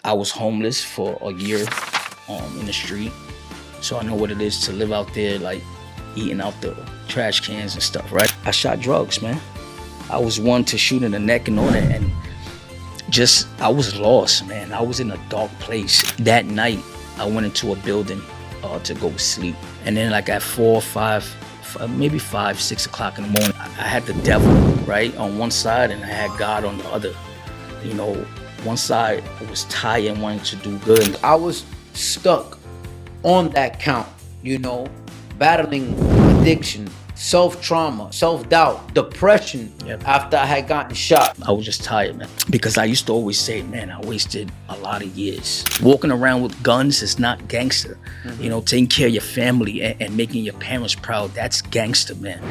I was homeless for a year in the street. So I know what it is to live out there, like eating out the trash cans and stuff, right? I shot drugs, man. I was one to shoot in the neck and all that, and just, I was lost, man. I was in a dark place. That night, I went into a building to go to sleep. And then like at 4 or 5, maybe 5, 6 o'clock in the morning, I had the devil, right, on one side, and I had God on the other. You know, one side was tired and wanted to do good. I was stuck on that count, you know, battling addiction, self-trauma, self-doubt, depression. Yep. After I had gotten shot. I was just tired, man. Because I used to always say, man, I wasted a lot of years. Walking around with guns is not gangster. Mm-hmm. You know, taking care of your family and making your parents proud, that's gangster, man.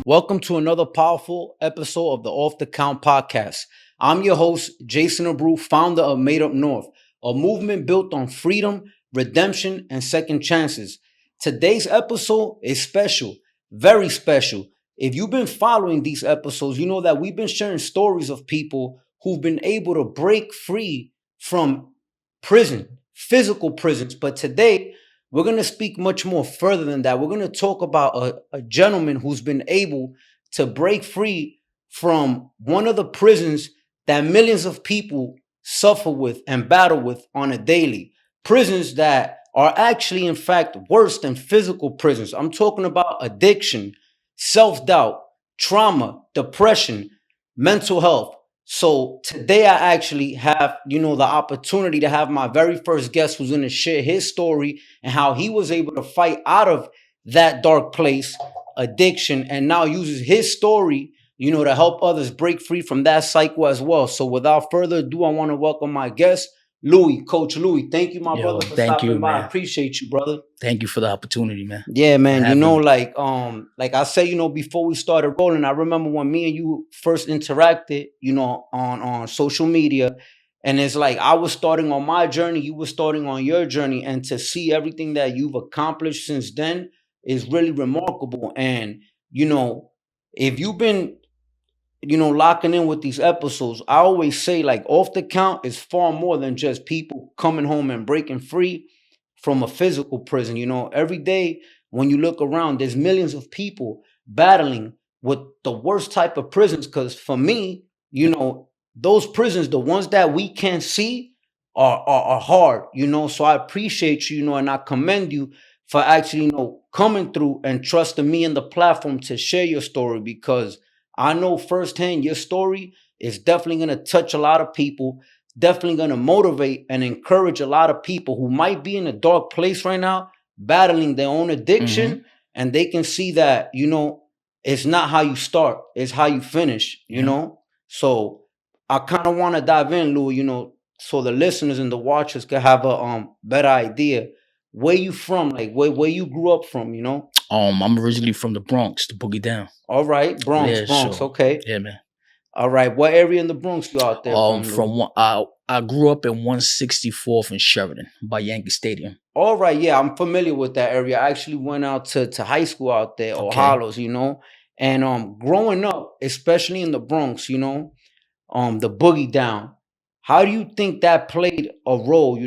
Welcome to another powerful episode of the Off the Count podcast. I'm your host, Jason Abreu, founder of Made Up North, a movement built on freedom, redemption, and second chances. Today's episode is special, very special. If you've been following these episodes, you know that we've been sharing stories of people who've been able to break free from prison, physical prisons. But today, we're going to speak much more further than that. We're going to talk about a gentleman who's been able to break free from one of the prisons that millions of people suffer with and battle with on a daily. Prisons that are actually, in fact, worse than physical prisons. I'm talking about addiction, self-doubt, trauma, depression, mental health. So today I actually have, the opportunity to have my very first guest who's going to share his story and how he was able to fight out of that dark place, addiction, and now uses his story, to help others break free from that cycle as well. So without further ado, I want to welcome my guest, Louie, Coach Louie. Thank you, my brother, for stopping by. Man. I appreciate you, brother. Thank you for the opportunity, man. Yeah, man. Like I said, before we started rolling, I remember when me and you first interacted, on social media. And it's like I was starting on my journey, you were starting on your journey. And to see everything that you've accomplished since then is really remarkable. And, if you've been locking in with these episodes, I always say, like, Off the Count is far more than just people coming home and breaking free from a physical prison. Every day when you look around, there's millions of people battling with the worst type of prisons. Because for me, those prisons, the ones that we can't see are hard, so I appreciate you, and I commend you for actually, coming through and trusting me and the platform to share your story, because I know firsthand your story is definitely going to touch a lot of people, definitely going to motivate and encourage a lot of people who might be in a dark place right now, battling their own addiction. Mm-hmm. And they can see that, it's not how you start, it's how you finish, So I kind of want to dive in, Louie, so the listeners and the watchers can have a better idea. Where you from? Like where you grew up from, I'm originally from the Bronx, the Boogie Down. All right, Bronx, sure. Okay. Yeah, man. All right, what area in the Bronx you out there from? I grew up in 164th and Sheridan by Yankee Stadium. All right, yeah, I'm familiar with that area. I actually went out to high school out there, or Hollows, and growing up, especially in the Bronx, the Boogie Down. How do you think that played a role,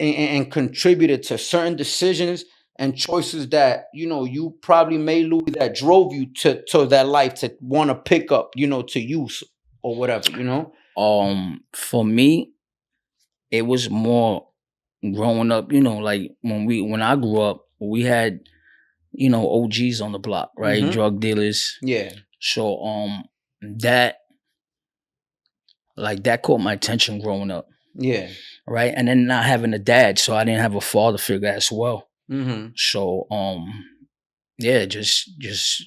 and contributed to certain decisions and choices that, you probably made, Louie, that drove you to that life to want to pick up, to use or whatever, For me, it was more growing up, like when I grew up, we had, OGs on the block, right? Mm-hmm. Drug dealers. Yeah. So that caught my attention growing up. Yeah. Right. And then not having a dad, so I didn't have a father figure as well. Mm-hmm. So just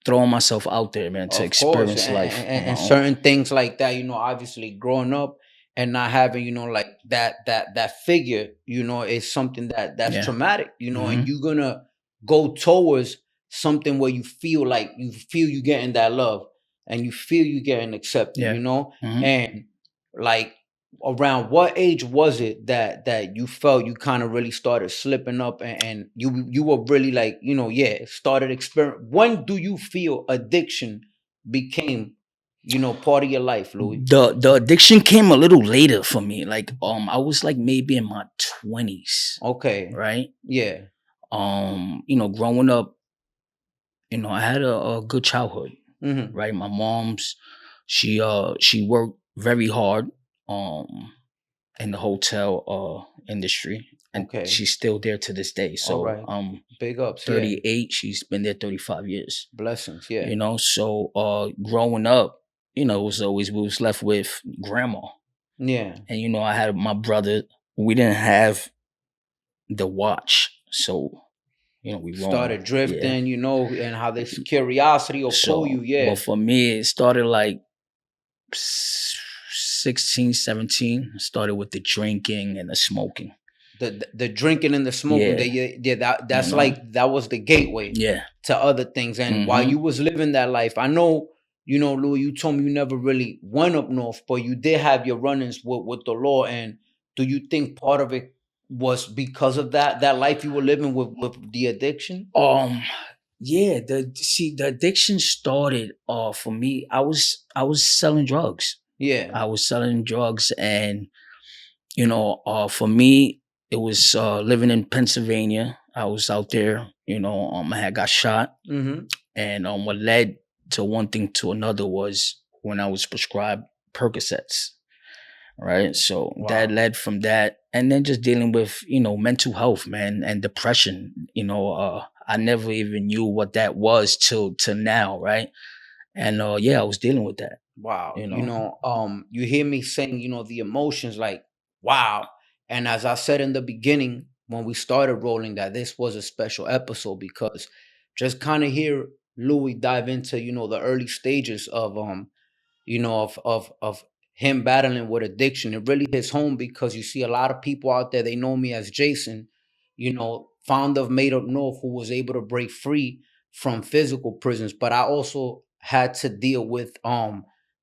throwing myself out there, man, to experience life. And certain things like that, obviously growing up and not having, like that figure, is something that's traumatic, mm-hmm. And you're gonna go towards something where you feel you getting that love and you feel you getting accepted, Mm-hmm. And like around what age was it that you felt you kind of really started slipping up, and you were really like, started experiment? When do you feel addiction became, part of your life, Louis? The addiction came a little later for me. Like I was like maybe in my 20s, Okay. right? Yeah. Growing up, I had a good childhood, Mm-hmm. right? My mom's she worked very hard um in the hotel industry, and Okay. she's still there to this day. All So right. Big ups. Yeah. 38, she's been there 35 years. Blessings. Yeah. So growing up, it was always we was left with grandma. Yeah. And I had my brother. We didn't have the watch, so we roam. Started Yeah. drifting, and how this curiosity will pull you. So, Yeah. but for me, it started like 16, 17. Started with the drinking and the smoking. The drinking and the smoking, Yeah. that's like that was the gateway Yeah. to other things. And while you was living that life, I know, Louis, you told me you never really went up north, but you did have your run-ins with the law. And do you think part of it was because of that life you were living with the addiction? Yeah, the addiction started for me. I was selling drugs. Yeah. I was selling drugs, and for me, it was living in Pennsylvania. I was out there, I had got shot, Mm-hmm. and what led to one thing to another was when I was prescribed Percocets, right? So that Wow. led from that, and then just dealing with mental health, man, and depression. I never even knew what that was till now, right? And yeah, I was dealing with that. Wow. You know, You hear me saying, the emotions, like, wow. And as I said in the beginning, when we started rolling, that this was a special episode, because just kind of hear Louis dive into, the early stages of of him battling with addiction. It really hits home, because you see a lot of people out there, they know me as Jason, founder of Made Up North, who was able to break free from physical prisons. But I also had to deal with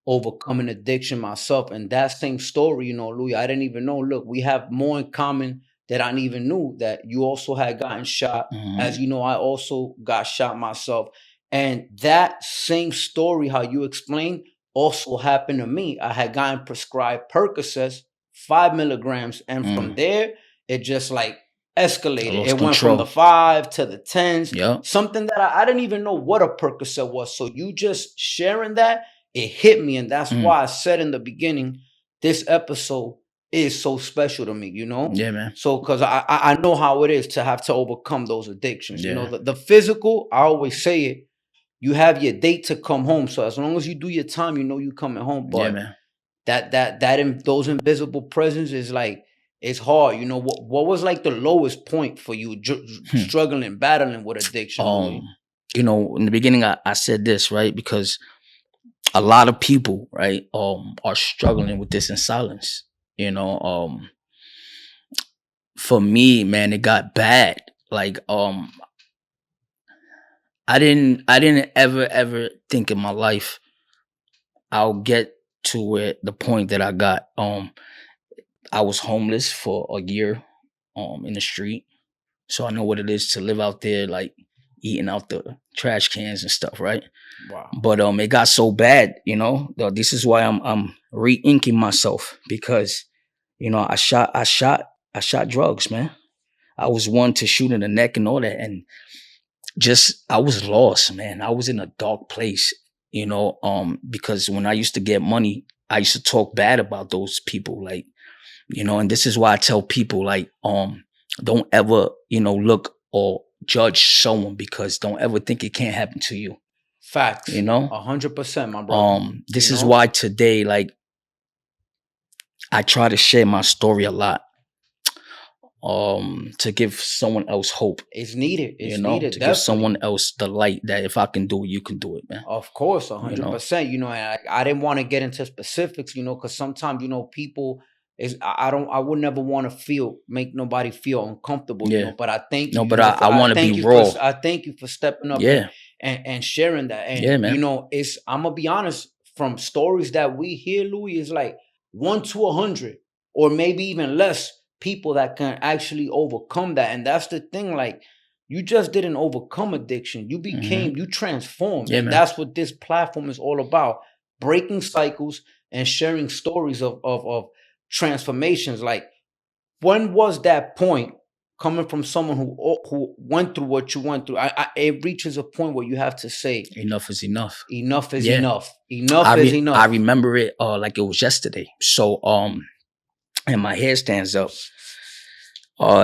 overcoming addiction myself. And that same story, Louis, I didn't even know. Look, we have more in common that I didn't even knew, that you also had gotten shot. As you know, I also got shot myself. And that same story, how you explained, also happened to me. I had gotten prescribed Percocets, 5 milligrams, and from there it just like I escalated. lost It went from the control. 5 to the 10s, Yeah. something that I didn't even know what a Percocet was. So you just sharing that, it hit me, and that's why I said in the beginning, this episode is so special to me. Yeah, man. So, because I know how it is to have to overcome those addictions. Yeah. The physical, I always say it, you have your date to come home. So as long as you do your time, you coming home. Yeah, But man. those invisible presence is like, it's hard. What was like the lowest point for you struggling, battling with addiction, Louis? In the beginning, I said this, right? Because a lot of people, right, are struggling with this in silence. For me, man, it got bad. Like, I didn't ever think in my life I'll get to the point that I got. I was homeless for a year, in the street. So I know what it is to live out there, like eating out the trash cans and stuff, right? Wow. But it got so bad, This is why I'm re-inking myself, because I shot drugs, man. I was one to shoot in the neck and all that, and just I was lost, man. I was in a dark place, because when I used to get money, I used to talk bad about those people, like, and this is why I tell people, like, don't ever, look or judge someone, because don't ever think it can't happen to you. Facts. 100%, my brother. This is why today, like, I try to share my story a lot, to give someone else hope. It's needed. It's needed. To Definitely. give someone else the light that if I can do it, you can do it, man. Of course, 100%. And I didn't want to get into specifics, because sometimes, people I would never want to make nobody feel uncomfortable, but I thank you. No, but I want to be raw. I thank you for stepping up and sharing that. And yeah, man. I'm gonna be honest, from stories that we hear, Louis, is like, 1 to 100, or maybe even less people that can actually overcome that. And that's the thing, like, you just didn't overcome addiction. You Mm-hmm. became, you transformed. Yeah, And man. that's what this platform is all about. Breaking cycles and sharing stories of transformations. Like, when was that point coming from someone who went through what you went through? It reaches a point where you have to say, Enough is enough. enough is Yeah. enough. Enough is I enough. remember it like it was yesterday. So and my hair stands up.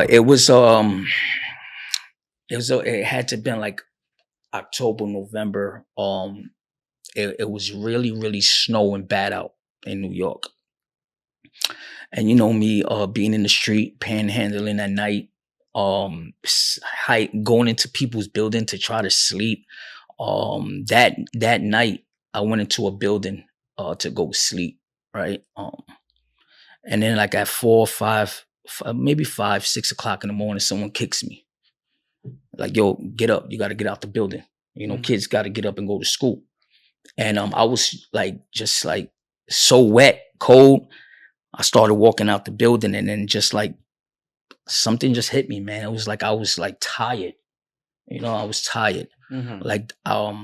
It was it had to been like October, November. It was really, really snowing bad out in New York. And you know me, being in the street, panhandling at night, going into people's building to try to sleep. That night I went into a building to go sleep, right? And then like at 4 or 5, maybe 5, 6 o'clock in the morning, someone kicks me. Like, yo, get up. You gotta get out the building. You know, kids gotta get up and go to school. And I was like just like so wet, cold. I started walking out the building, and then just like something just hit me, man. It was like I was like tired. You know, I was tired. Mhm. Like I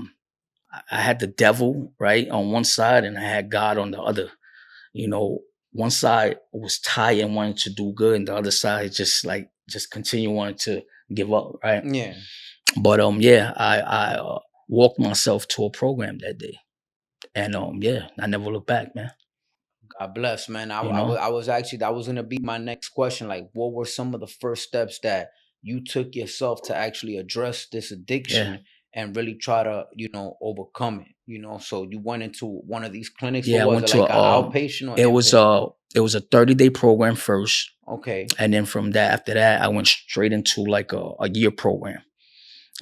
had the devil right on one side, and I had God on the other. You know, one side was tired and wanted to do good, and the other side just continue wanting to give up, right? Yeah. But yeah, I walked myself to a program that day, and yeah, I never looked back, man. God bless, man. You know, I was actually, that was gonna be my next question. Like, what were some of the first steps that you took yourself to actually address this yeah, addiction and really try to, overcome it? So you went into one of these clinics. What yeah. I was went it, to like an a outpatient or inpatient? it was a 30-day program first, Okay. and then from that after that I went straight into like a year program,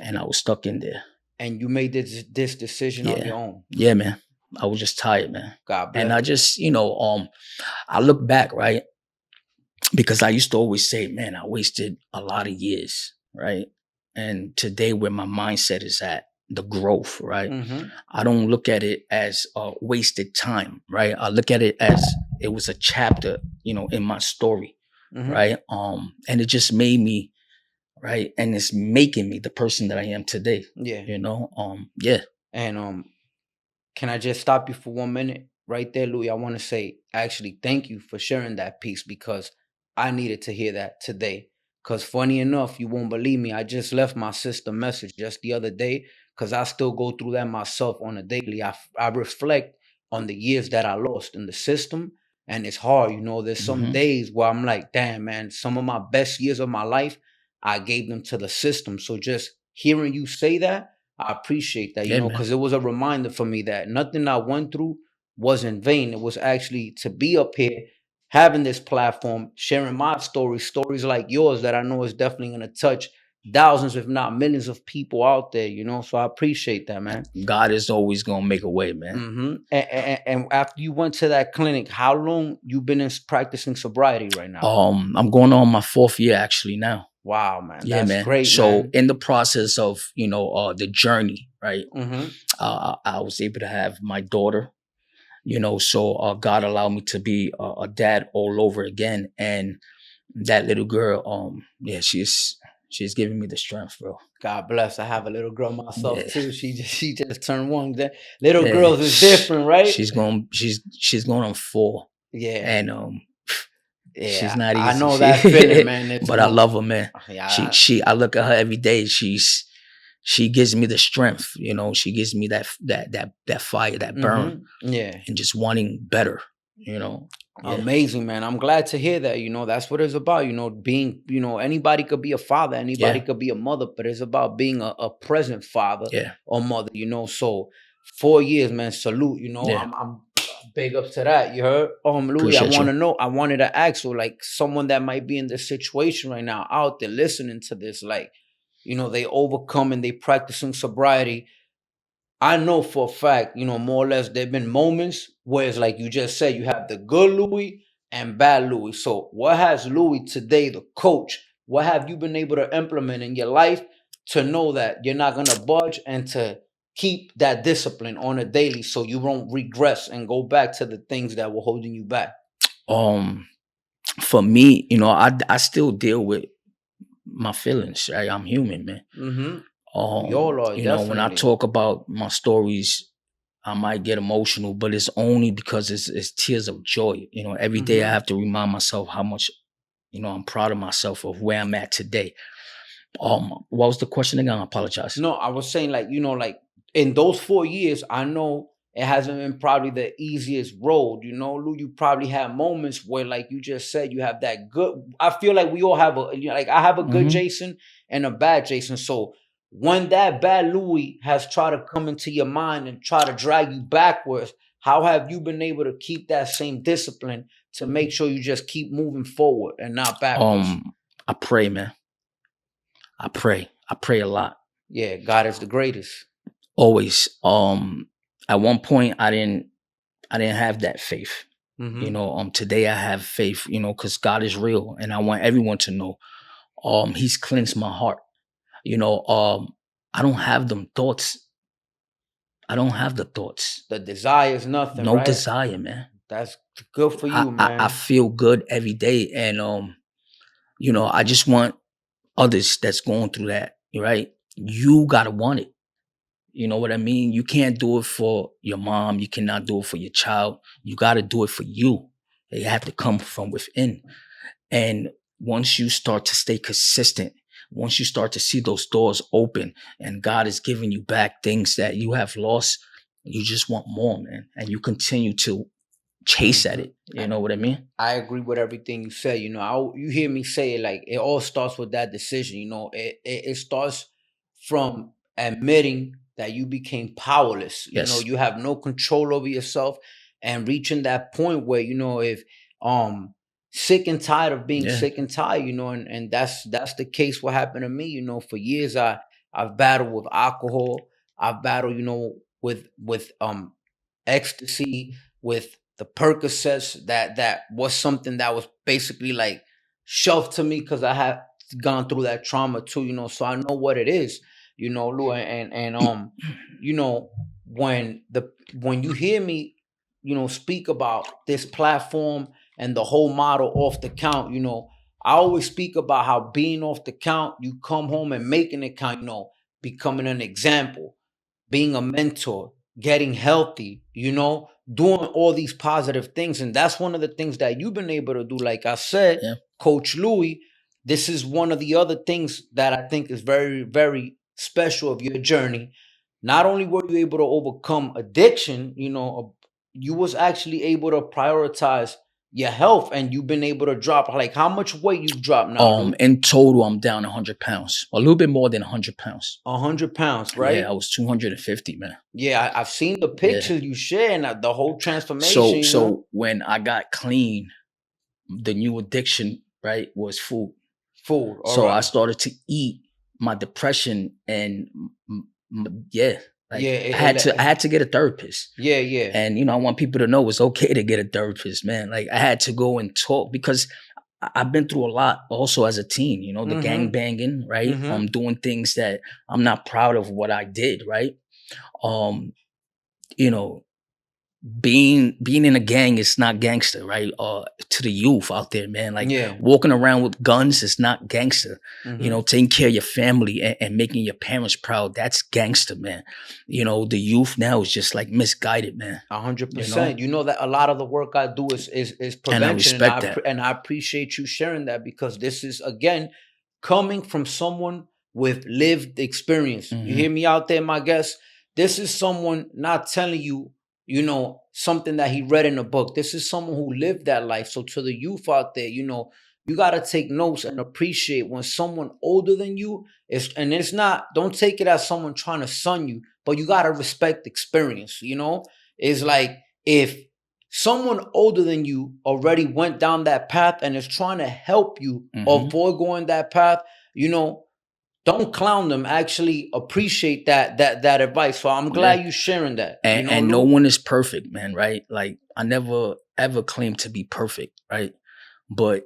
and I was stuck in there. And you made this decision on Yeah, your own. yeah, man. I was just tired, man, God and I bless. just I look back, right, because I used to always say, man, I wasted a lot of years, right? And today, where my mindset is at, the growth, right? Mm-hmm. I don't look at it as wasted time, right? I look at it as it was a chapter, in my story, Mm-hmm. right? And it just made me, right, and it's making me the person that I am today. Yeah. Yeah, And can I just stop you for 1 minute right there, Louis? I want to say actually thank you for sharing that piece, because I needed to hear that today. Because funny enough, you won't believe me, I just left my sister a message just the other day, because I still go through that myself on a daily. I reflect on the years that I lost in the system, and it's hard. There's some hmm, days where I'm like, damn, man, some of my best years of my life, I gave them to the system. So just hearing you say that, I appreciate that, yeah, man. because it was a reminder for me that nothing I went through was in vain. It was actually to be up here, having this platform, sharing my stories like yours that I know is definitely going to touch thousands, if not millions of people out there, So I appreciate that, man. God is always gonna make a way, man. And after you went to that clinic, how long you been practicing sobriety right now? I'm going on my 4th year actually now. Wow, man. Yeah, That's man. great, So man. in the process of the journey, right? Mm-hmm. I was able to have my daughter. So God allowed me to be a dad all over again, and that little girl, yeah, she's giving me the strength, bro. God bless. I have a little girl myself Yeah, too. She just turned one. Little yeah. girls is different, right? She's going on 4, Yeah, and she's yeah. not I easy. know that feeling, man. It's But I love her, man. yeah. I look at her every day. She gives me the strength. She gives me that fire, that burn, Yeah. and just wanting better. Yeah, Amazing, man. I'm glad to hear that. That's what it's about. Being, anybody could be a father, anybody yeah, could be a mother, but it's about being a present father yeah, or mother. So 4 years, man, salute. yeah. I'm big up to that. You heard? Louis, Appreciate you. I wanted to ask, so like someone that might be in this situation right now out there listening to this, like, they overcome and they practicing sobriety. I know for a fact, more or less, there've been moments where it's like you just said, you have the good Louis and bad Louis. So, what has Louis today, the coach, what have you been able to implement in your life to know that you're not gonna budge and to keep that discipline on a daily, so you won't regress and go back to the things that were holding you back? For me, I still deal with my feelings, right? I'm human, man. Mm-hmm. We all are, When I definitely. talk about my stories, I might get emotional, but it's only because it's tears of joy. Every day I Mm-hmm. have to remind myself how much, I'm proud of myself of where I'm at today. What was the question again? I apologize. No, I was saying, like, like in those 4 years, I know it hasn't been probably the easiest road. Lou, you probably have moments where, like you just said, you have that good. I feel like we all have like I have a good Mm-hmm. Jason and a bad Jason. So when that bad Louis has tried to come into your mind and try to drag you backwards, how have you been able to keep that same discipline to make sure you just keep moving forward and not backwards? I pray, man. I pray. I pray a lot. Yeah, God is the greatest. Always. At one point I didn't have that faith. Mm-hmm. Today I have faith, because God is real and I want everyone to know. He's cleansed my heart. I don't have them thoughts. I don't have the thoughts. The desire is nothing, No right? desire, man. That's good for I, you, I, I man. feel good every day. And I just want others that's going through that, right? You gotta want it. You know what I mean? You can't do it for your mom. You cannot do it for your child. You gotta do it for you. It have to come from within. And once you start to stay consistent, once you start to see those doors open and God is giving you back things that you have lost, you just want more, man. And you continue to chase at Mhm. it. You know what I mean? I agree with everything you say. You hear me say it, like it all starts with that decision. It starts from admitting that you became powerless. Yes. You have no control over yourself, and reaching that point where if sick and tired of being Yeah. sick and tired. And that's the case. What happened to me? For years I've battled with alcohol. I've battled with ecstasy, with the Percocets. That was something that was basically like shoved to me because I had gone through that trauma too. So I know what it is. Lou, and you know, when you hear me, speak about this platform and the whole model off the count, I always speak about how being off the count, you come home and making it count. Becoming an example, being a mentor, getting healthy, doing all these positive things. And that's one of the things that you've been able to do. Like I said, Yeah. Coach Louie, this is one of the other things that I think is very, very special of your journey. Not only were you able to overcome addiction, you was actually able to prioritize your health, and you've been able to drop, like, how much weight you've dropped now, Lou? In total, I'm down 100 pounds, a little bit more than 100 pounds. 100 pounds, Yeah, right? I was 250, man. Yeah, I've seen the Yeah. pictures you share and the whole So, transformation. so when I got clean, the new addiction, right, was food. Food. All So I right. started to eat my depression, and yeah, like Yeah. I had to get a therapist. Yeah. Yeah. And I want people to know it's okay to get a therapist, man. Like I had to go and talk because I've been through a lot also as a teen, the gang Mm-hmm. banging, right? Mm-hmm. Doing things that I'm not proud of what I did, right? Um, you know, being in a gang is not gangster, right? To the youth out there, man, like Yeah. walking around with guns is not gangster. Mm-hmm. Taking care of your family and making your parents proud, that's gangster, man. The youth now is just like misguided, man. 100%. You know that a lot of the work I do is And I prevention, and respect that. I appreciate you sharing that, because this is, again, coming from someone with lived experience. You Hmm. hear me out there, my guest? This is someone not telling you, something that he read in a book. This is someone who lived that life. So to the youth out there, you gotta take notes and appreciate when someone older than you is, and it's not. Don't take it as someone trying to son you, but you gotta respect experience. It's like, if someone older than you already went down that path and is trying to help you Hmm. avoid going that path, don't clown them. Actually appreciate that advice. So I'm Yeah. glad you sharing that. And no Lou. one is perfect, man, right? Like I never ever claimed to be perfect, right? But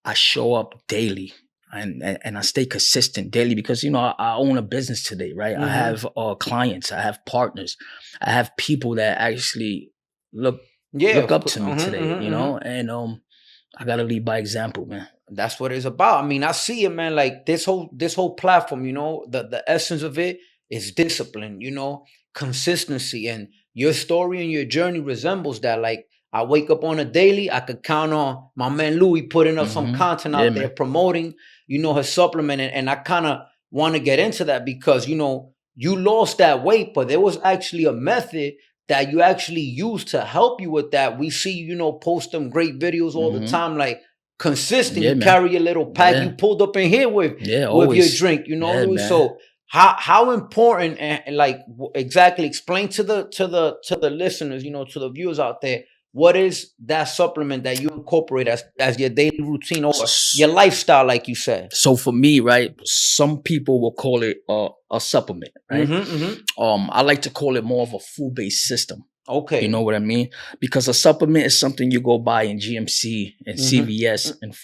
I show up daily, and I stay consistent daily because I own a business today, right? I Mm-hmm. have clients, I have partners, I have people that actually look Yeah, look of up course. to me today, you know, and I gotta lead by example, man. That's what it's about. I mean, I see it, man. Like this whole platform, you know, the essence of it is discipline, you know, consistency, and your story and your journey resembles that. Like I wake up on a daily, I could count on my man Louie putting up some content Yeah, out there man. promoting, you know, his supplement, and I kind of want to get into that because you know you lost that weight, but there was actually a method that you actually used to help you with that. We see, you know, post them great videos all the time, like consistent. Yeah, You man. carry a little pack. You Yeah. pulled up in here Yeah, with your always. drink, you know, Yeah, Louis. man. So how important and like exactly explain to the listeners, you know, to the viewers out there, what is that supplement that you incorporate as your daily routine or your lifestyle, like you said? So for me, right, some people will call it a supplement, right? I like to call it more of a food-based system. You know Okay. what I mean? Because a supplement is something you go buy in GMC and CVS and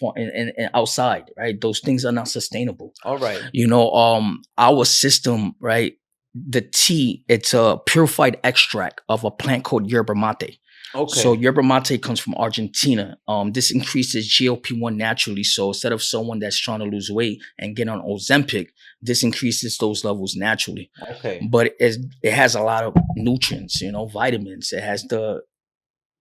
outside, right? Those things are not sustainable. All right. You know, our system, right? The tea, it's a purified extract of a plant called yerba mate. So Okay. yerba mate comes from Argentina. This increases GLP-1 naturally. So instead of someone that's trying to lose weight and get on Ozempic, this increases those levels naturally. Okay. But it has a lot of nutrients, you know, vitamins. It has the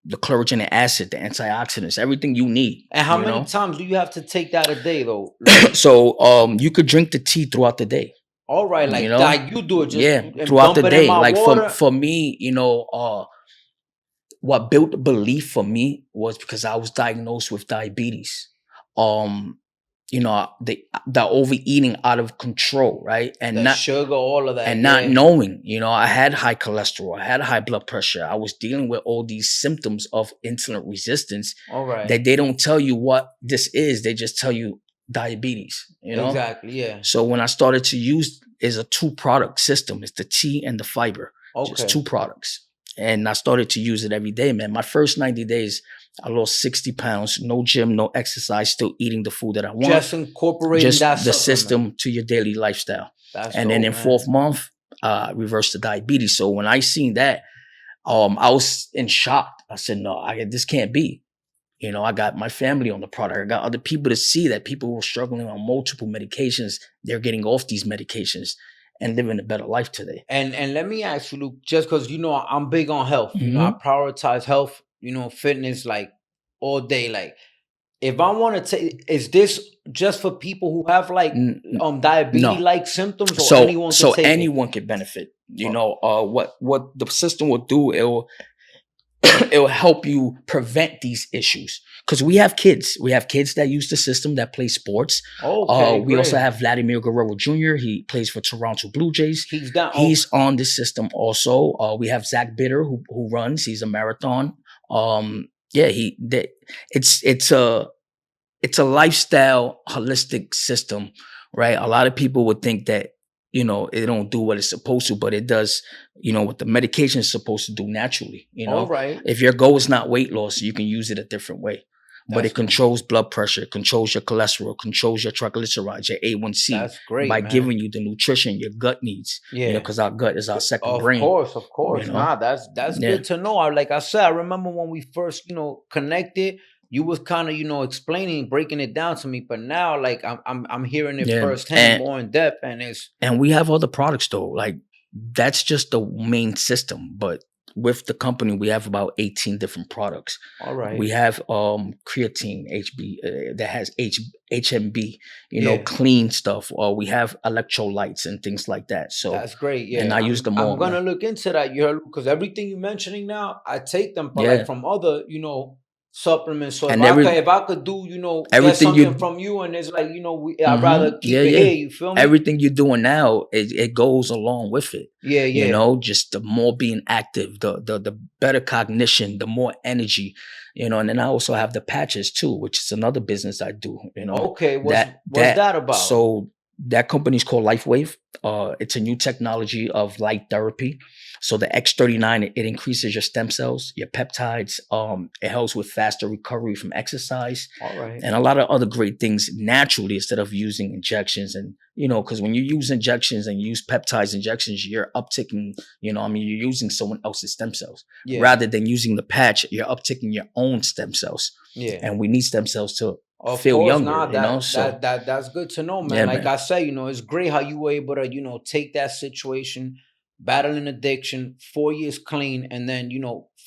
chlorogenic acid, the antioxidants, everything you need. And how you many know? times do you have to take that a day though, Louis? So you could drink the tea throughout the day. All right, You like know? that you do it just Yeah, and throughout the dump it in day. my Like water. for me, you know, what built the belief for me was because I was diagnosed with diabetes. You know, the overeating out of control, right? And The not sugar, all of that. and not Yeah. knowing, you know, I had high cholesterol, I had high blood pressure. I was dealing with all these symptoms of insulin resistance All right. that they don't tell you what this is. They just tell you diabetes, you know? Exactly. Yeah. So when I started to use is a 2-product system. It's the tea and the fiber. Just Okay. 2 products. And I started to use it every day, man. My first 90 days, I lost 60 pounds, no gym, no exercise, still eating the food that I want. Just incorporating Just that the supplement. system to your daily lifestyle. That's And then dope, in man. 4th month, reversed the diabetes. So when I seen that, I was in shock. I said, no, this can't be. You know, I got my family on the product. I got other people to see that people who are struggling on multiple medications, they're getting off these medications and living a better life today. And let me ask you, Luke, just because you know I'm big on health. You know, I prioritize health, you know, fitness like all day. Like if I want to take, is this just for people who have like diabetes like symptoms, or anyone can take anyone can benefit. You know, what the system will do, it'll help you prevent these issues. Because we have kids that use the system that play sports. Okay, we also great. have Vladimir Guerrero Jr. He plays for Toronto Blue Jays. He's down. He's on this system also. We have Zach Bitter who runs. He's a marathon. It's a lifestyle holistic system, right? A lot of people would think that, you know, it don't do what it's supposed to, but it does, you know, what the medication is supposed to do naturally. You know, All right. if your goal is not weight loss, you can use it a different way. But it controls blood pressure, controls your cholesterol, controls your triglycerides, your A1C. That's great, by man. giving you the nutrition your gut needs. Yeah, you know, because our gut is our second Of brain. course. You know? Nah, that's good to know. Like I said, I remember when we first, you know, connected, you was kind of, you know, explaining, breaking it down to me. But now, like I'm hearing it firsthand, more in depth, and we have other products though. Like that's just the main system, but with the company, we have about 18 different products. All right. We have creatine, HB that has HMB, you know, clean stuff. Or we have electrolytes and things like that. So that's great. Yeah, and I use them all. I'm gonna look into that. You heard, because everything you're mentioning now, I take them, but like from other, you know, supplements. So and if I could do, you know, everything get something from you, and it's like, you know, I'd rather keep it yeah. here. You feel me? Everything you're doing now, it goes along with it. Yeah. You know, just the more being active, the better cognition, the more energy, you know. And then I also have the patches too, which is another business I do. You know. Okay, what's that about? So That company is called LifeWave. It's a new technology of light therapy. So the X39, it increases your stem cells, your peptides. It helps with faster recovery from exercise, All right. and a lot of other great things naturally instead of using injections. And because when you use injections and use peptides injections, you're upticking. You're using someone else's stem cells Yeah. rather than using the patch. You're upticking your own stem cells, Yeah. and we need stem cells to Of feel course, younger. nah, So that's good to know, man. yeah, Like man. I say, it's great how you were able to, take that situation, battling addiction, 4 years clean, and then,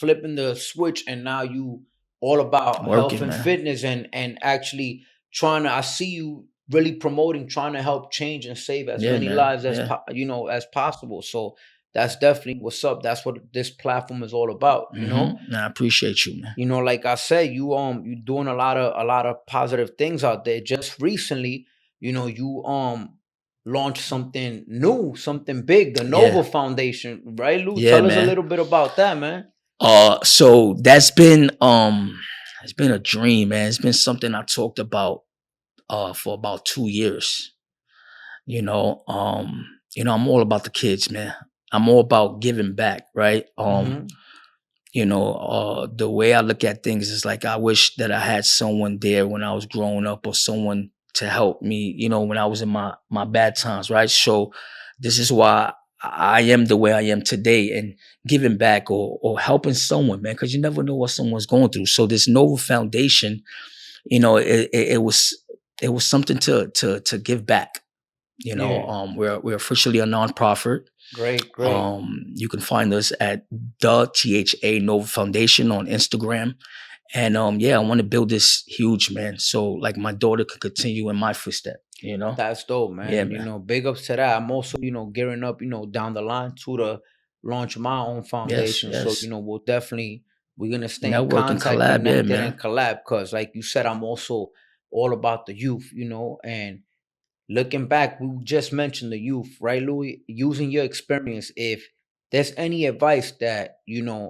flipping the switch, and now you all about health Working, and man. fitness, and actually trying to. I see you really promoting, trying to help change and save as Yeah, many man. lives as Yeah. as possible. So that's definitely what's up. That's what this platform is all about. I appreciate you, man. Like I said, you doing a lot of positive things out there. Just recently, you launched something new, something big, the Nova Yeah. Foundation, right, Lou? Yeah, Tell us a man. little bit about that, man. So that's been it's been a dream, man. It's been something I talked about for about 2 years. I'm all about the kids, man. I'm all about giving back, right? Hmm. The way I look at things is like I wish that I had someone there when I was growing up, or someone to help me, when I was in my bad times, right? So this is why I am the way I am today, and giving back, or helping someone, man, because you never know what someone's going through. So this Noble Foundation, it was something to give back. Yeah, We're officially a nonprofit. great, great. You can find us at the THA Nova Foundation on Instagram. And yeah, I want to build this huge, man. So like my daughter could continue in my footstep. That's dope, Yeah, man. man. Big ups to that. I'm also, gearing up, down the line to launch my own Yes, foundation. So, yes. we're gonna stay in Network and contact, collab, yeah, connected, man. and collab. Cause like you said, I'm also all about the youth, and looking back, we just mentioned the youth, right, Louis? Using your experience, if there's any advice that,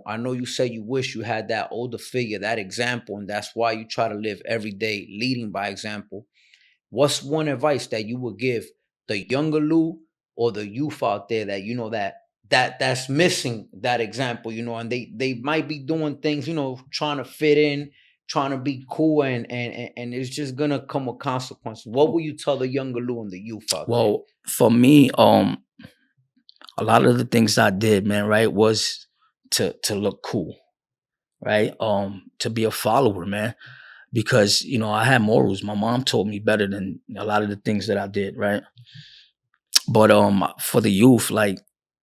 I know you said you wish you had that older figure, that example, and that's why you try to live every day leading by example. What's one advice that you would give the younger Lou or the youth out there that that's missing that example, and they might be doing things, trying to fit in, trying to be cool, and it's just gonna come with consequences. What will you tell the younger Lou and the youth out there? Well, for me, a lot of the things I did, man, right, was to look cool, right? To be a follower, man. Because, I had morals. My mom told me better than a lot of the things that I did, right? But for the youth, like,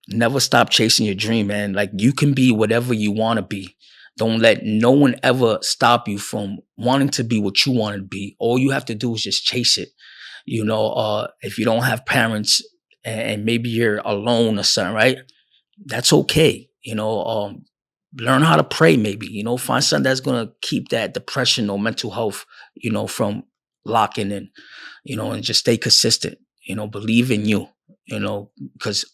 never stop chasing your dream, man. Like, you can be whatever you want to be. Don't let no one ever stop you from wanting to be what you want to be. All you have to do is just chase it. If you don't have parents, and maybe you're alone or something, right? That's okay. Learn how to pray, maybe. Find something that's gonna keep that depression or mental health, from locking in. And just stay consistent. Believe in you. Because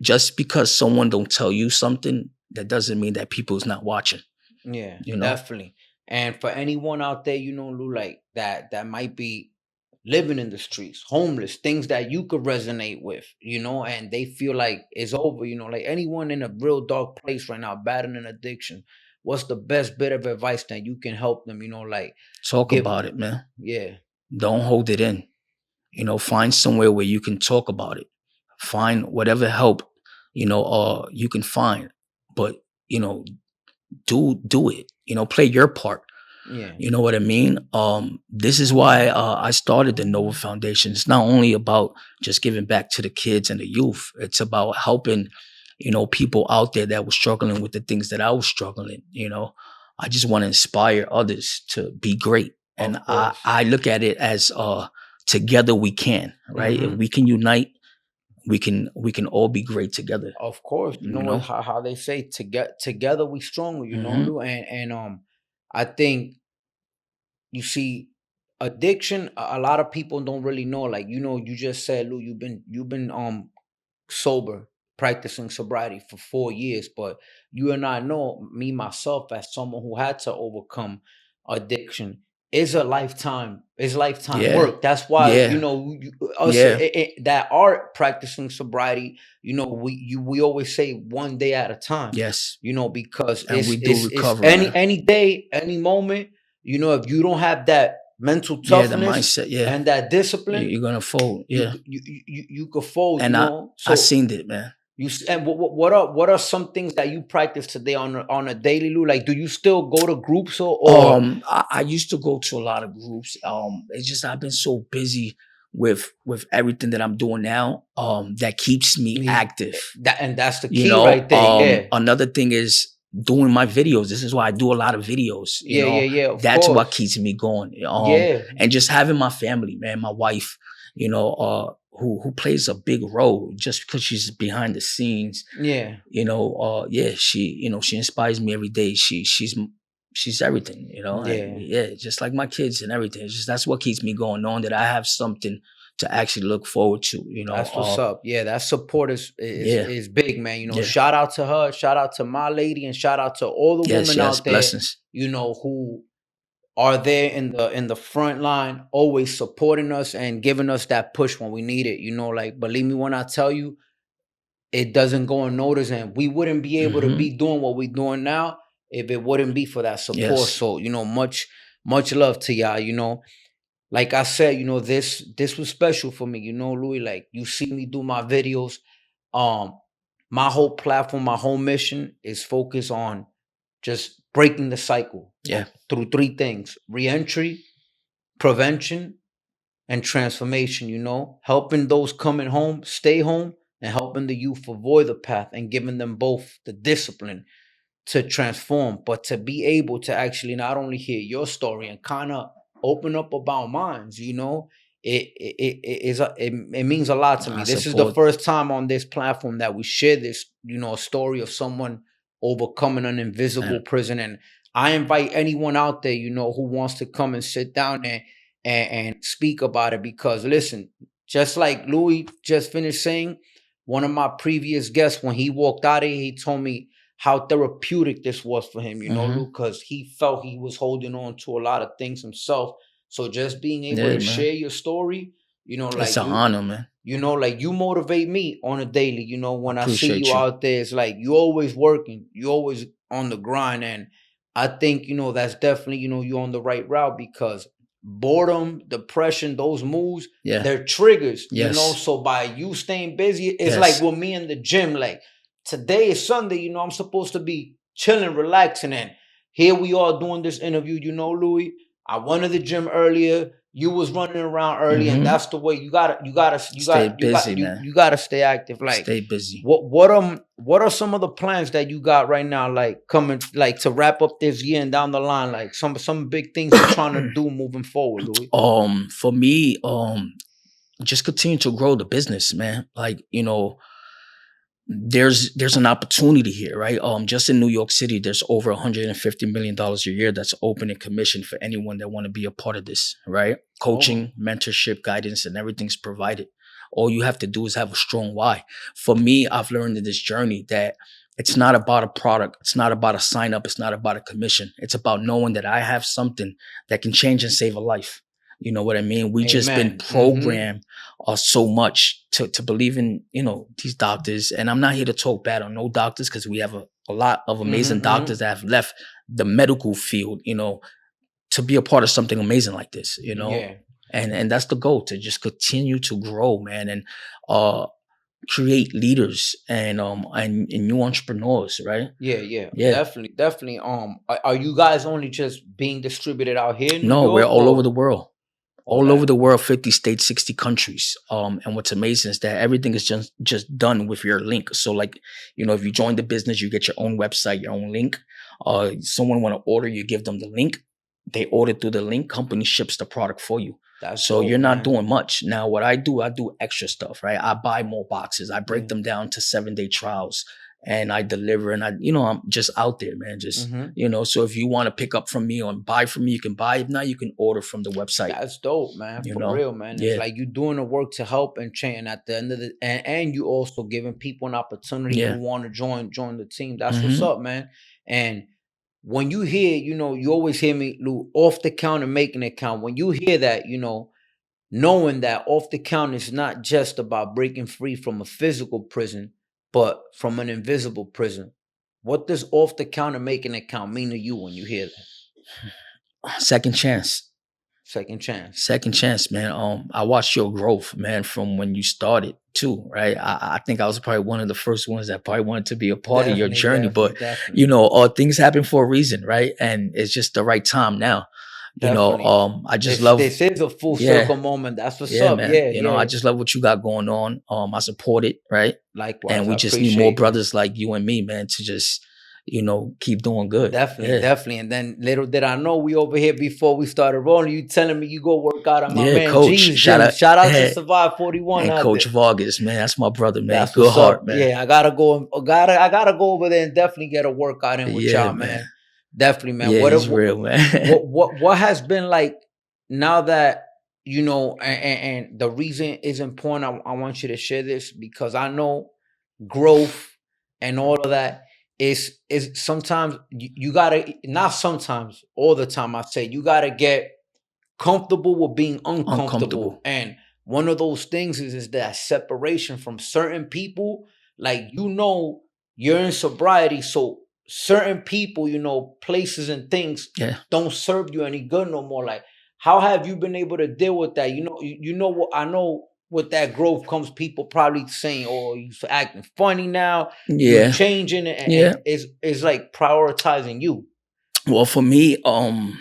just because someone don't tell you something, that doesn't mean that people is not watching. Yeah, You know. definitely. And for anyone out there, Lou, like that might be living in the streets, homeless, things that you could resonate with, and they feel like it's over, like anyone in a real dark place right now, battling an addiction. What's the best bit of advice that you can help them, like Talk give about them? it, man. Yeah, Don't hold it in. Find somewhere where you can talk about it. Find whatever help, you can find. But, you know, do it. Play your part. yeah, You know what I mean? This is why I started the Nova Foundation. It's not only about just giving back to the kids and the youth. It's about helping, people out there that were struggling with the things that I was struggling. I just want to inspire others to be great. And of I, course. I look at it as together we can, right? If Hmm. we can unite, we can all be great together. Of course, You what, know? how they say, together we stronger, Hmm. Lou, and I think you see addiction, a lot of people don't really know, like, you just said, Lou, you've been sober, practicing sobriety for 4 years, but you and I know, me myself, as someone who had to overcome addiction, is a lifetime. It's lifetime Yeah. work. That's why Yeah. us Yeah. that are practicing sobriety. We always say one day at a time. Yes. Because And we do it's recover, man. any day, any moment. If you don't have that mental Yeah, the toughness mindset. Yeah. and that discipline, You're gonna fold. you Yeah. you could fold. And I So seen it, man. and what are some things that you practice today on a daily, Lou? Like, do you still go to groups or I used to go to a lot of groups. It's just I've been so busy with everything that I'm doing now. That keeps me active. that's the key right there. Yeah. Another thing is doing my videos. This is why I do a lot of videos. Yeah. Of That's what course. keeps me going. Yeah. And just having my family, man, my wife, who plays a big role just because she's behind the scenes. Yeah. She inspires me every day. She's everything, Yeah. and yeah, just like my kids and everything. It's just that's what keeps me going on, that I have something to actually look forward to. That's what's up. Yeah, that support Yeah. is big, man. Yeah. Shout out to her, shout out to my lady, and shout out to all the Yes, women out there, blessings. Who are there in the front line, always supporting us and giving us that push when we need it. Like, believe me when I tell you, it doesn't go unnoticed, and we wouldn't be able to be doing what we're doing now if it wouldn't be for that support. Yes. So, much love to y'all. Like I said, this was special for me, Louis. Like, you see me do my videos. My whole platform, my whole mission is focused on just breaking the cycle. Yeah. Through three things: reentry, prevention, and transformation. Helping those coming home stay home, and helping the youth avoid the path, and giving them both the discipline to transform, but to be able to actually not only hear your story and kind of open up about minds. It means a lot to me. This is the first time on this platform that we share this, a story of someone overcoming an invisible prison. And I invite anyone out there, who wants to come and sit down and speak about it, because listen, just like Louis just finished saying, one of my previous guests, when he walked out of here, he told me how therapeutic this was for him, Lou, because he felt he was holding on to a lot of things himself. So just being able to share your story, like, it's an honor, man. Like, you motivate me on a daily. When I see you out there, it's like you always working, you always on the grind, and I think that's definitely you on the right route, because boredom, depression, those moves, they're triggers. So by you staying busy, it's like with me in the gym. Like, today is Sunday, I'm supposed to be chilling, relaxing, and here we are doing this interview. Louis, I went to the gym earlier. You was running around early, and that's the way you gotta stay active. Like, stay busy. What are some of the plans that you got right now? Like, coming, like, to wrap up this year and down the line, like some big things you're trying to do moving forward, Louis? For me, just continue to grow the business, man. Like, there's an opportunity here, right? Just in New York City, there's over $150 million a year that's open and commissioned for anyone that want to be a part of this, right? Coaching, mentorship, guidance, and everything's provided. All you have to do is have a strong why. For me, I've learned in this journey that it's not about a product. It's not about a sign up. It's not about a commission. It's about knowing that I have something that can change and save a life. You know what I mean? We just been programmed so much to believe in, these doctors. And I'm not here to talk bad on no doctors, because we have a lot of amazing doctors that have left the medical field, to be a part of something amazing like this, And that's the goal, to just continue to grow, man, and create leaders and new entrepreneurs, right? Yeah. Definitely. Are you guys only just being distributed out here in New York, we're all over the world. All over the world, 50 states, 60 countries. And what's amazing is that everything is just done with your link. So, like, if you join the business, you get your own website, your own link. Someone want to order, you give them the link. They order through the link. Company ships the product for you. So you're not doing much. Now, what I do extra stuff, right? I buy more boxes. I break them down to 7-day trials. And I deliver, and I'm just out there, man. Just, so if you want to pick up from me or buy from me, you can buy. If not, you can order from the website. That's dope, man. For real, man. It's like you doing the work to help and change. And at the end of the, and you also giving people an opportunity who want to join the team. That's what's up, man. And when you hear, you always hear me, Lou, off the count and making it count. When you hear that, knowing that off the count is not just about breaking free from a physical prison, but from an invisible prison. What does off the count and making it count mean to you when you hear that? Second chance. Second chance. Second chance, man. I watched your growth, man, from when you started too, right? I think I was probably one of the first ones that probably wanted to be a part of your journey, but things happen for a reason, right? And it's just the right time now. I just love this is a full circle moment. That's what's up. Man. Yeah, I just love what you got going on. I support it, right? Likewise. And we just need more brothers like you and me, man, to just keep doing good. Definitely. And then little did I know, we over here before we started rolling, you telling me you go work out at my man Coach. G's gym. Shout out to Survive 41. And Coach Vargas, man. That's my brother, man. That's good heart, man. Yeah, I gotta go over there and definitely get a workout in with y'all, man. Definitely, man. Yeah, it's real, man. what has been like now that and the reason is important, I want you to share this, because I know growth and all of that is sometimes you gotta, not sometimes, all the time, I say you gotta get comfortable with being uncomfortable. And one of those things is that separation from certain people. Like, you're in sobriety, so certain people, places and things don't serve you any good no more. Like, how have you been able to deal with that? What I know, with that growth comes people probably saying, "Oh, you acting funny now. You're changing," and it's like prioritizing you. Well, for me, I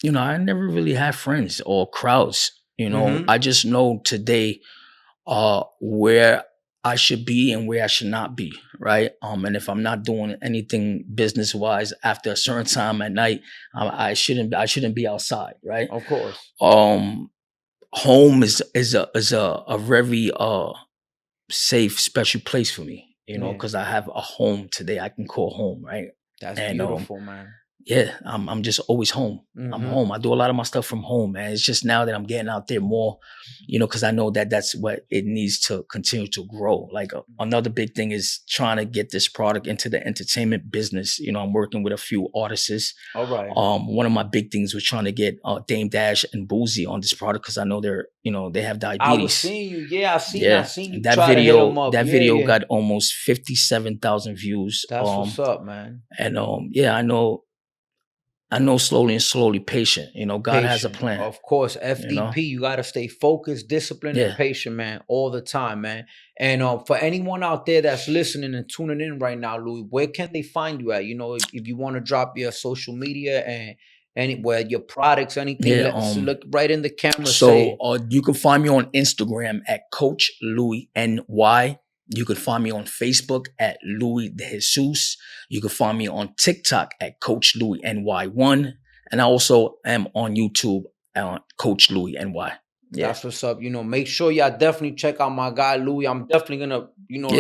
never really had friends or crowds. I just know today where I should be and where I should not be, right? And if I'm not doing anything business wise after a certain time at night, I shouldn't be outside, right? Of course. Home is a very safe, special place for me, because I have a home today I can call home, right? That's beautiful, man. Yeah, I'm just always home. I'm home. I do a lot of my stuff from home, man. It's just now that I'm getting out there more, because I know that that's what it needs to continue to grow. Like another big thing is trying to get this product into the entertainment business. I'm working with a few artists. All right. One of my big things was trying to get Dame Dash and Boozy on this product, because I know they have diabetes. I was seeing you. Yeah, I seen you. That video got almost 57,000 views. That's what's up, man. And I know slowly patient. God has a plan. Of course, FDP, you got to stay focused, disciplined, and patient, man, all the time, man. And for anyone out there that's listening and tuning in right now, Louie, where can they find you at? If you want to drop your social media and anywhere, your products, anything, let's look right in the camera. So you can find me on Instagram at Coach Louie NY. You could find me on Facebook at Louie De Jesus. You can find me on TikTok at Coach Louie NY1. And I also am on YouTube at Coach Louie NY. Yeah. That's what's up. Make sure y'all definitely check out my guy, Louie. I'm definitely going to,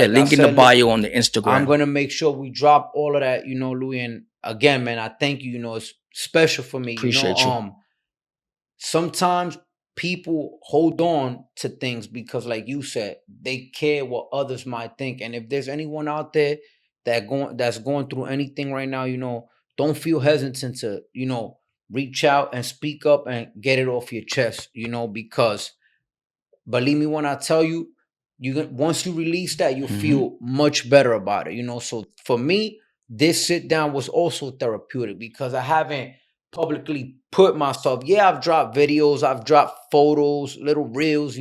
link in the bio on the Instagram. I'm going to make sure we drop all of that, Louie. And again, man, I thank you. It's special for me. Appreciate you. Sometimes people hold on to things because, like you said, they care what others might think. And if there's anyone out there that's going through anything right now, don't feel hesitant to, reach out and speak up and get it off your chest, because believe me when I tell you, once you release that, you feel much better about it, So for me, this sit down was also therapeutic because I haven't publicly put myself. I've dropped videos, I've dropped photos, little reels,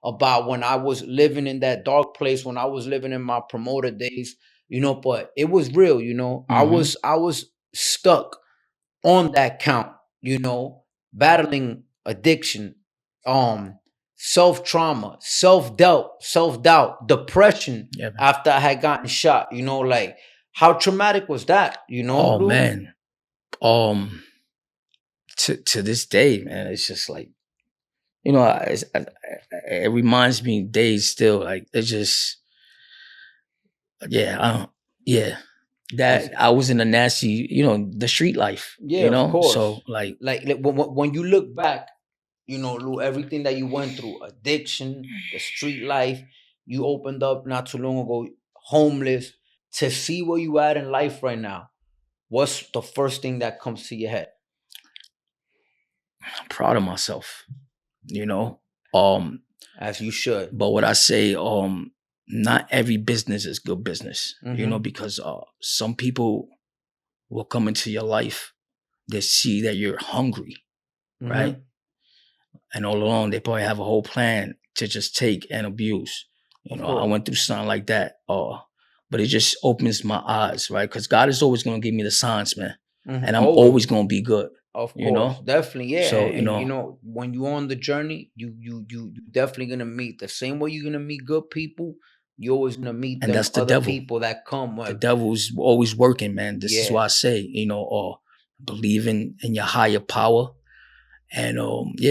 about when I was living in that dark place, when I was living in my promoter days, but it was real, I was stuck on that count, battling addiction, self-trauma, self-doubt, depression after I had gotten shot, like how traumatic was that, Oh, Lou? Man. To this day, man, it's just like, it reminds me days still, like it's just, that I was in a nasty, the street life, of course. So like when you look back, Lou, everything that you went through, addiction, the street life, you opened up not too long ago, homeless, to see where you at in life right now. what's the first thing that comes to your head? I'm proud of myself, you know. As you should. But what I say, not every business is good business, you know, because some people will come into your life, they see that you're hungry, right? And all along, they probably have a whole plan to just take and abuse. You know, I went through something like that. But it just opens my eyes, right? Because God is always going to give me the signs, man. And I'm always going to be good. Of you course, know? definitely, yeah. So, And you know, when you're on the journey, you definitely gonna meet the same way you're gonna meet good people. You're always gonna meet and them that's the other devil. people that come. The devil's always working, man. This is why I say, believe in your higher power, and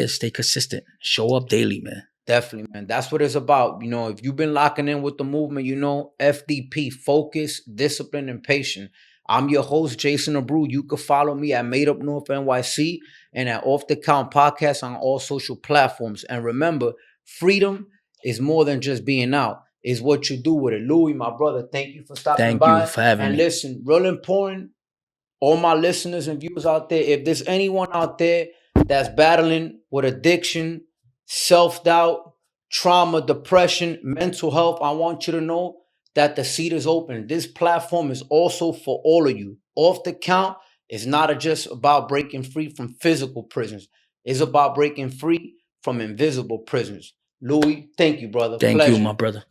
stay consistent. Show up daily, man. Definitely, man. That's what it's about. You know, if you've been locking in with the movement, you know, FDP, focus, discipline, and patience. I'm your host, Jason Abreu. You can follow me at Made Up North NYC and at Off the Count Podcast on all social platforms. And remember, freedom is more than just being out. It's what you do with it. Louie, my brother, thank you for stopping by. Thank you for having me. And listen, real important, all my listeners and viewers out there, if there's anyone out there that's battling with addiction, self-doubt, trauma, depression, mental health, I want you to know that the seat is open. This platform is also for all of you. Off the Count is not just about breaking free from physical prisons. It's about breaking free from invisible prisons. Louie, thank you, brother. Thank Pleasure. you, my brother.